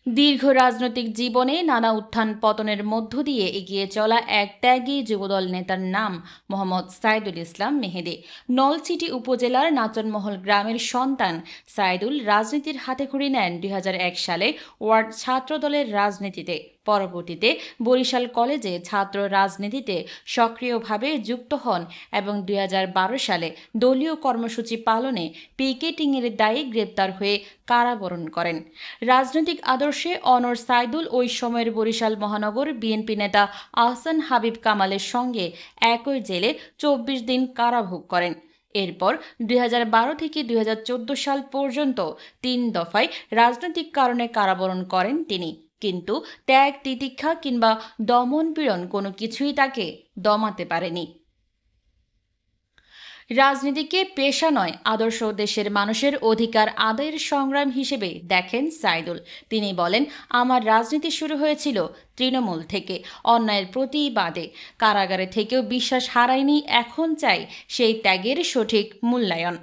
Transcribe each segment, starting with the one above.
দীর্ঘ রাজনৈতিক জীবনে নানা উত্থান পতনের মধ্য দিয়ে এগিয়ে চলা এক ত্যাগী যুবদল নেতার নাম মোহাম্মদ সাইদুল ইসলাম মেহেদী। নলছিটি উপজেলার নাচনমহল গ্রামের সন্তান সাইদুল রাজনীতির হাতেখড়ি নেন ২০০১ সালে ওয়ার্ড ছাত্রদলের রাজনীতিতে। পরবর্তীতে বরিশাল কলেজে ছাত্র রাজনীতিতে সক্রিয়ভাবে যুক্ত হন এবং ২০১২ সালে দলীয় কর্মসূচি পালনে পিকেটিংয়ের দায়ে গ্রেপ্তার হয়ে কারাবরণ করেন। রাজনৈতিক আদর্শে অনড় সাইদুল ওই সময়ের বরিশাল মহানগর বিএনপি নেতা আহসান হাবিব কামালের সঙ্গে একই জেলে ২৪ দিন কারাভোগ করেন। এরপর ২০১২ থেকে ২০১৪ সাল পর্যন্ত ৩ দফায় রাজনৈতিক কারণে কারাবরণ করেন তিনি। কিন্তু ত্যাগ, তিতিক্ষা কিংবা দমন-পীড়ন কোনো কিছুই তাকে দমাতে পারেনি। রাজনীতিকে পেশা নয়, আদর্শ দেশের মানুষের অধিকার আদায়ের সংগ্রাম হিসেবে দেখেন সাইদুল। তিনি বলেন, আমার রাজনীতি শুরু হয়েছিল তৃণমূল থেকে, অন্যায়ের প্রতিবাদে। কারাগারে থেকেও বিশ্বাস হারায়নি, এখন চাই সেই ত্যাগের সঠিক মূল্যায়ন।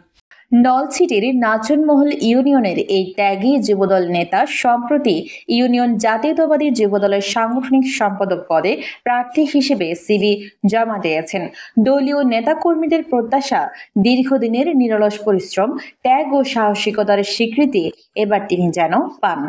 নলছিটির নাচনমহল ইউনিয়নের এই ত্যাগী যুবদল নেতা সম্প্রতি ইউনিয়ন জাতীয়তাবাদী যুবদলের সাংগঠনিক সম্পাদক পদে প্রার্থী হিসেবে সিভি জমা দিয়েছেন। দলীয় নেতাকর্মীদের প্রত্যাশা, দীর্ঘদিনের নিরলস পরিশ্রম, ত্যাগ ও সাহসিকতার স্বীকৃতি এবার তিনি যেন পান।